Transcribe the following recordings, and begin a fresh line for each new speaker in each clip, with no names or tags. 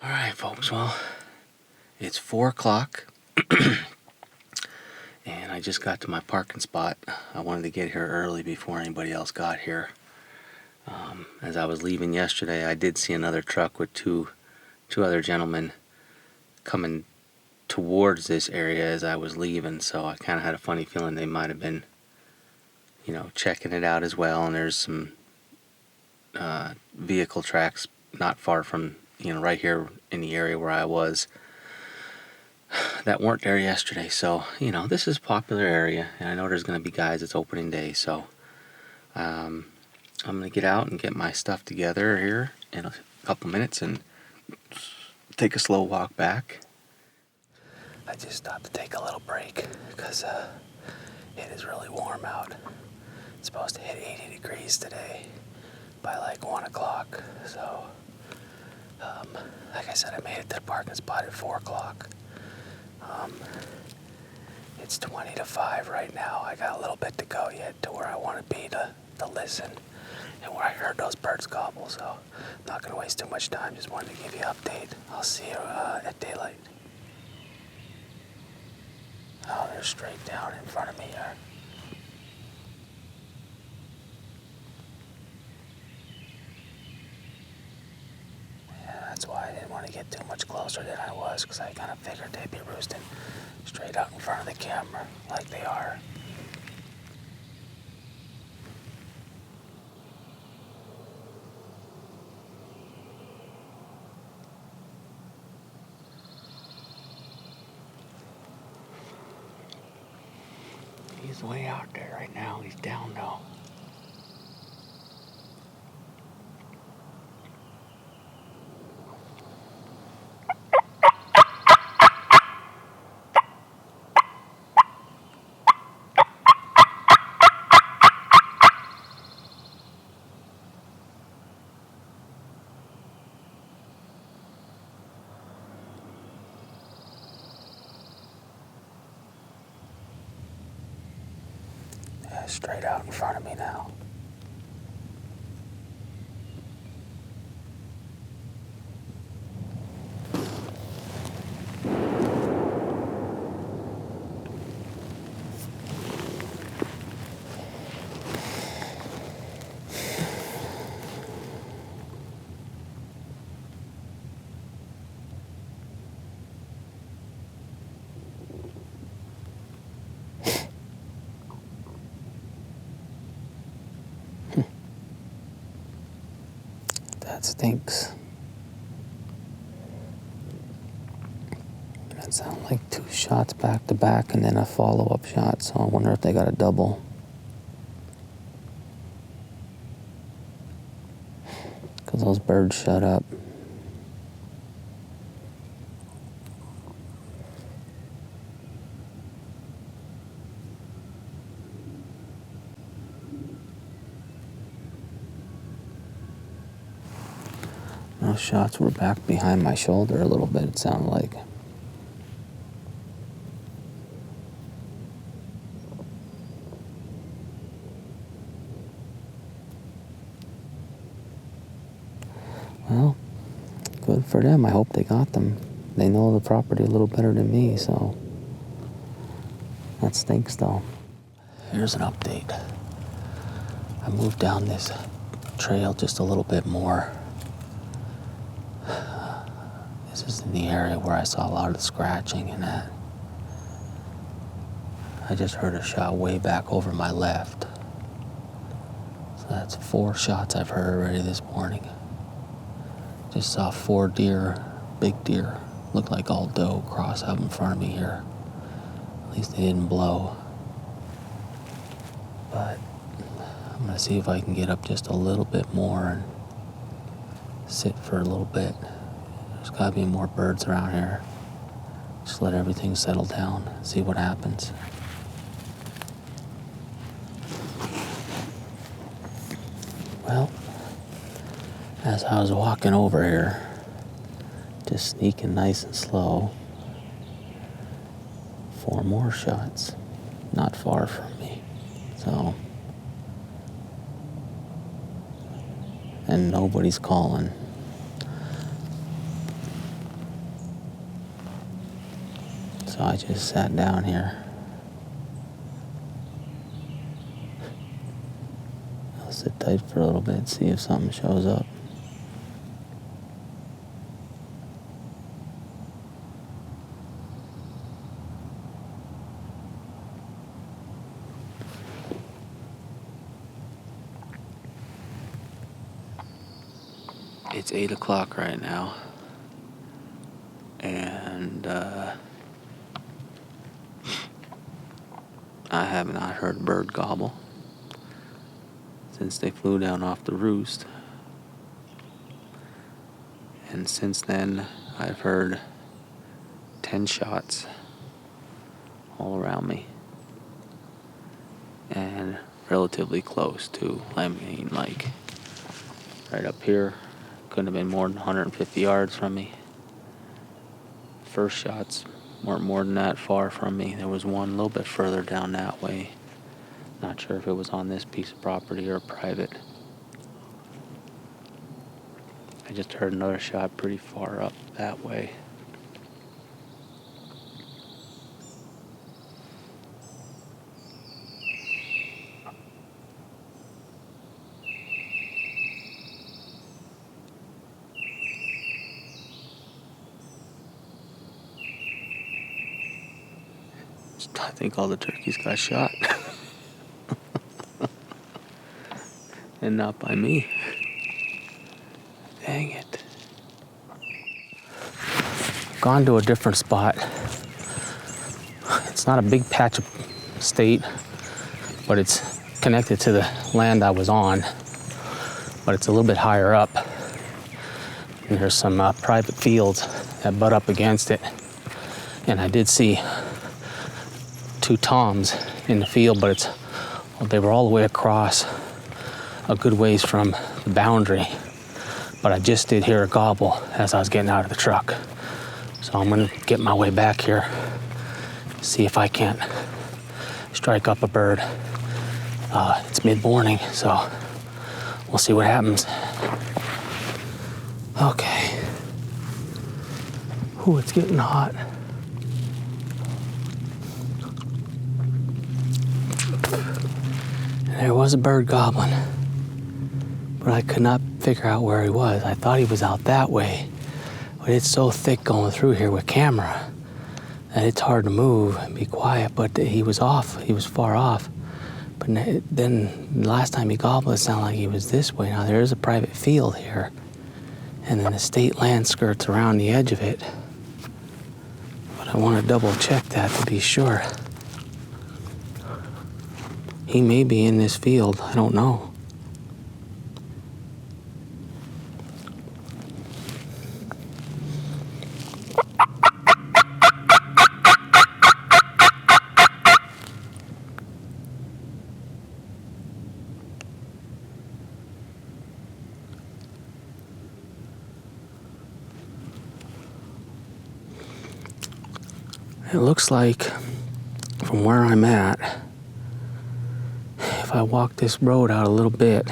Alright, folks, well, it's 4 o'clock, and I just got to my parking spot. I wanted to get here early before anybody else got here. As I was leaving yesterday, I did see another truck with two other gentlemen coming towards this area as I was leaving, so I kind of had a funny feeling they might have been, checking it out as well. And there's some vehicle tracks not far from, right here in the area where I was that weren't there yesterday. So, this is a popular area, and I know there's going to be guys, it's opening day, so I'm going to get out and get my stuff together here in a couple minutes and take a slow walk back. I just stopped to take a little break because it is really warm out. It's supposed to hit 80 degrees today by like 1 o'clock. So, like I said, I made it to the parking spot at 4 o'clock. It's 20 to 5 right now. I got a little bit to go yet to where I want to be to listen and where I heard those birds gobble. So I'm not going to waste too much time. Just wanted to give you an update. I'll see you at daylight. Oh, they're straight down in front of me here. Yeah, that's why I didn't want to get too much closer than I was, because I kind of figured they'd be roosting straight out in front of the camera like they are. He's way out there right now. He's down though. Straight out in front of me now. That stinks. That sounded like 2 shots back to back and then a follow-up shot, so I wonder if they got a double. Because those birds shut up. Those shots were back behind my shoulder a little bit, it sounded like. Well, good for them. I hope they got them. They know the property a little better than me, so that stinks though. Here's an update. I moved down this trail just a little bit more. This is in the area where I saw a lot of the scratching and that. I just heard a shot way back over my left. So that's 4 shots I've heard already this morning. Just saw 4 deer, big deer, looked like all doe cross out in front of me here. At least they didn't blow. But I'm gonna see if I can get up just a little bit more and sit for a little bit. There's gotta be more birds around here. Just let everything settle down, see what happens. Well, as I was walking over here, just sneaking nice and slow, 4 more shots, not far from me. So, and nobody's calling. So I just sat down here. I'll sit tight for a little bit, see if something shows up. It's 8 o'clock right now, and I have not heard a bird gobble since they flew down off the roost. And since then, I've heard 10 shots all around me, and relatively close too. I mean, like right up here. Couldn't have been more than 150 yards from me. First shots weren't more than that far from me. There was one a little bit further down that way. Not sure if it was on this piece of property or private. I just heard another shot pretty far up that way. I think all the turkeys got shot. And not by me. Dang it. Gone to a different spot. It's not a big patch of state, but it's connected to the land I was on. But it's a little bit higher up. And there's some private fields that butt up against it. And I did see 2 toms in the field, but they were all the way across a good ways from the boundary. But I just did hear a gobble as I was getting out of the truck. So I'm gonna get my way back here, see if I can't strike up a bird. It's mid-morning, so we'll see what happens. Okay. Ooh, it's getting hot. There was a bird gobbling, but I could not figure out where he was. I thought he was out that way, but it's so thick going through here with camera that it's hard to move and be quiet, but he was off. He was far off. But then the last time he gobbled, it sounded like he was this way. Now there is a private field here, and then the state land skirts around the edge of it. But I want to double check that to be sure. He may be in this field, I don't know. It looks like, from where I'm at, if I walk this road out a little bit,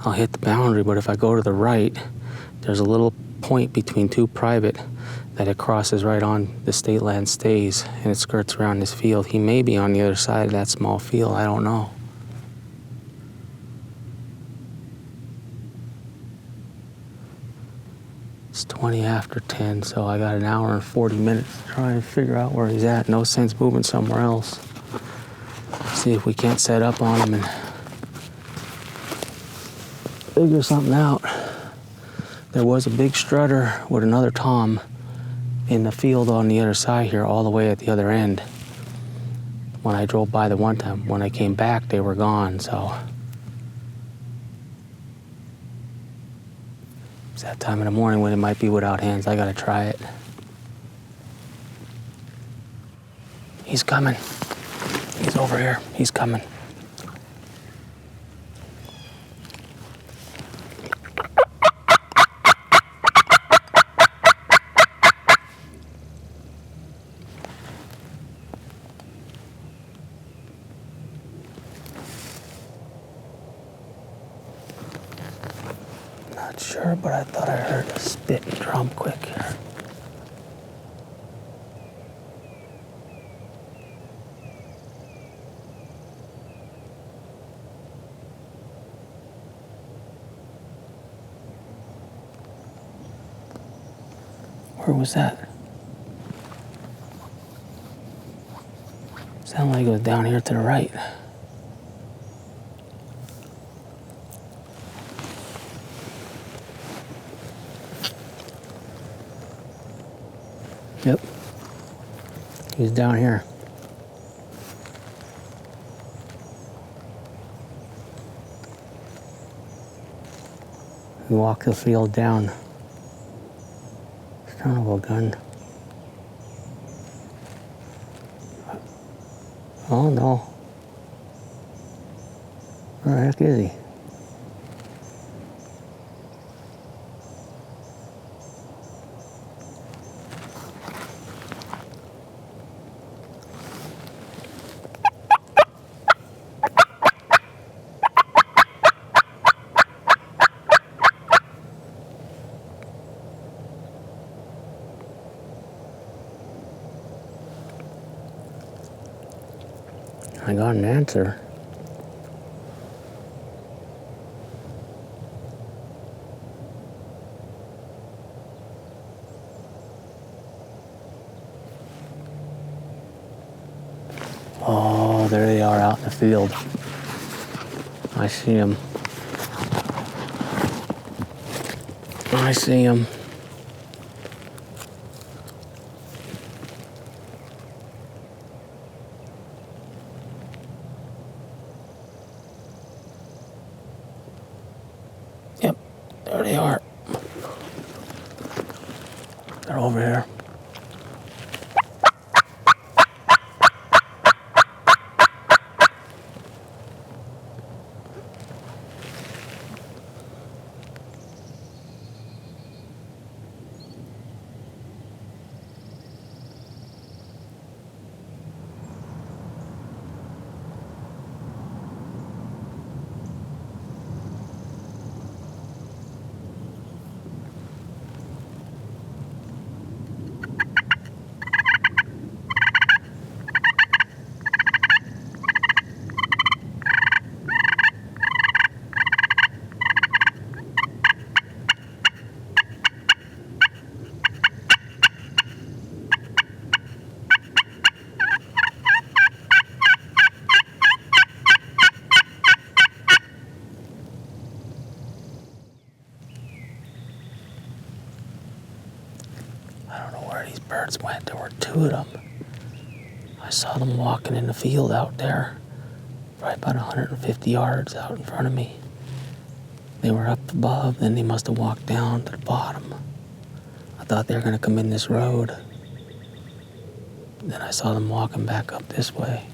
I'll hit the boundary, but if I go to the right, there's a little point between 2 private that it crosses right on the state land stays, and it skirts around this field. He may be on the other side of that small field, I don't know. It's 20 after 10, so I got an hour and 40 minutes to try and figure out where he's at. No sense moving somewhere else. See if we can't set up on him and figure something out. There was a big strutter with another tom in the field on the other side here, all the way at the other end. When I drove by the one time, when I came back, they were gone, so. It's that time in the morning when it might be without hands. I gotta try it. He's coming. He's over here. He's coming. Not sure, but I thought I heard a spit and drum quick here. Where was that? Sounded like it was down here to the right. Yep. He's down here. He walked the field down. Son of a gun. Oh no. Where the heck is he? I got an answer. Oh, there they are out in the field. I see them. I see them. Yep, there they are. They're over here. I don't know where these birds went. There were two of them. I saw them walking in the field out there, right about 150 yards out in front of me. They were up above, then they must have walked down to the bottom. I thought they were going to come in this road. Then I saw them walking back up this way.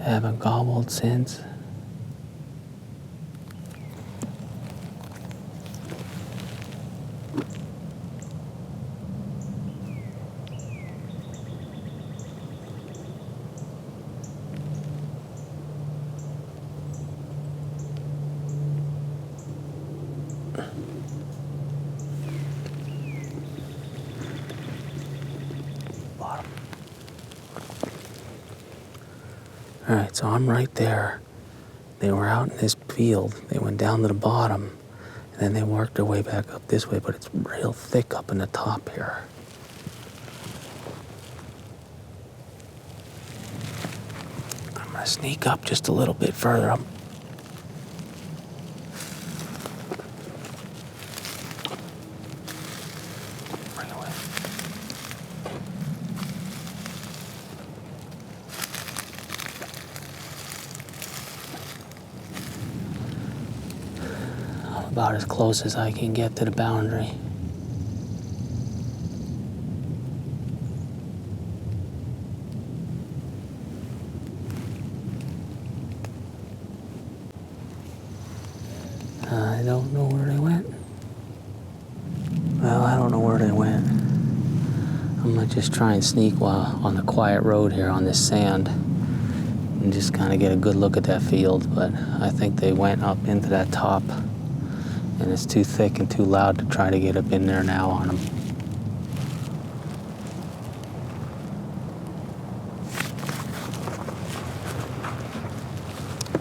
Haven't gobbled since. Alright, so I'm right there. They were out in this field. They went down to the bottom, and then they worked their way back up this way, but it's real thick up in the top here. I'm gonna sneak up just a little bit further up. Bring away. About as close as I can get to the boundary. I don't know where they went. Well, I don't know where they went. I'm gonna just try and sneak while on the quiet road here on this sand and just kind of get a good look at that field, but I think they went up into that top. And it's too thick and too loud to try to get up in there now on them.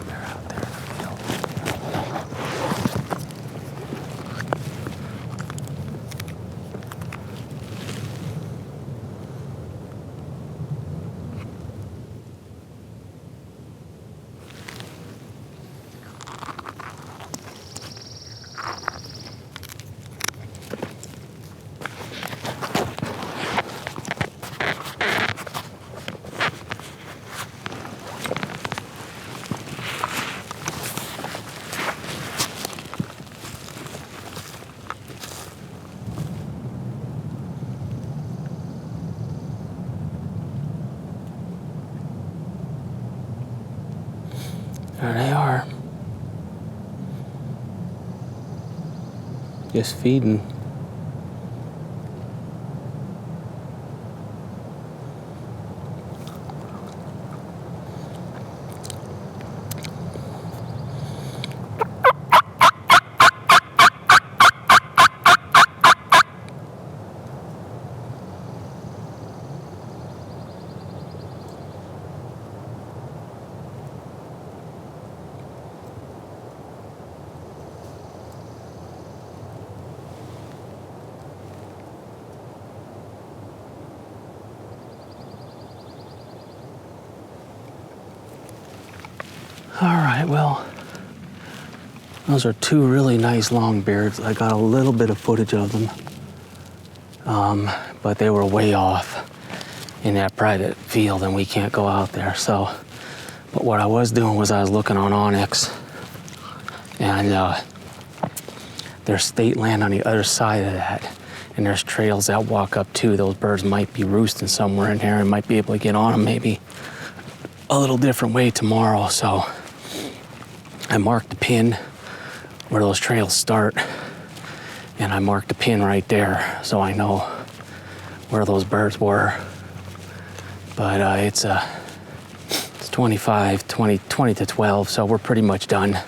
They're out. There they are. Just feeding. All right, well, those are two really nice long beards. I got a little bit of footage of them, but they were way off in that private field and we can't go out there. So, but what I was doing was I was looking on OnX, and there's state land on the other side of that, and there's trails that walk up to. Those birds might be roosting somewhere in there and might be able to get on them maybe a little different way tomorrow. So I marked the pin where those trails start, and I marked a pin right there so I know where those birds were. But it's 20 to 12, so we're pretty much done. I'm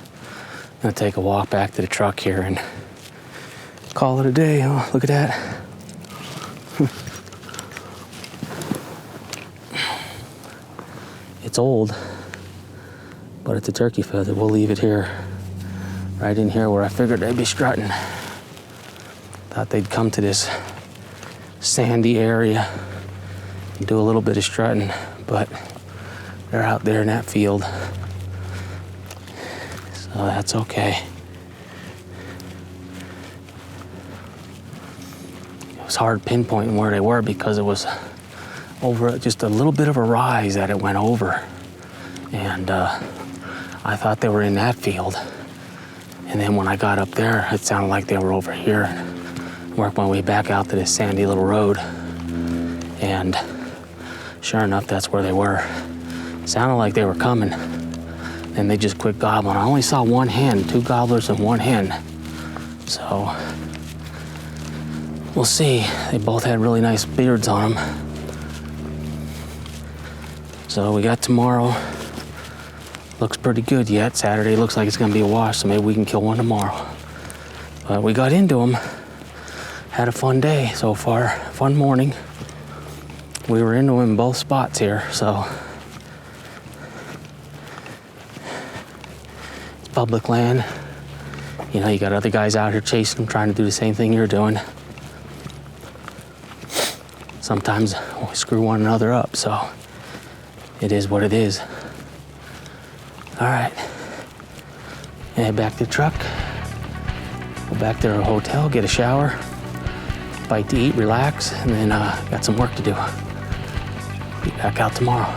gonna take a walk back to the truck here and call it a day. Oh, look at that. It's old, but it's a turkey feather. We'll leave it here, right in here where I figured they'd be strutting. Thought they'd come to this sandy area and do a little bit of strutting, but they're out there in that field, so that's okay. It was hard pinpointing where they were because it was over just a little bit of a rise that it went over, and I thought they were in that field, and then when I got up there it sounded like they were over here. Worked my way back out to this sandy little road, and sure enough, that's where they were. Sounded like they were coming, and they just quit gobbling. I only saw one hen, two gobblers and one hen, so we'll see. They both had really nice beards on them. So we got tomorrow. Looks pretty good yet. Saturday looks like it's gonna be a wash, so maybe we can kill one tomorrow. But we got into them. Had a fun day so far, fun morning. We were into them in both spots here, so. It's public land. You know, you got other guys out here chasing them, trying to do the same thing you're doing. Sometimes we screw one another up, so it is what it is. All right, head back to the truck. Go back to our hotel, get a shower, bite to eat, relax, and then got some work to do. Be back out tomorrow.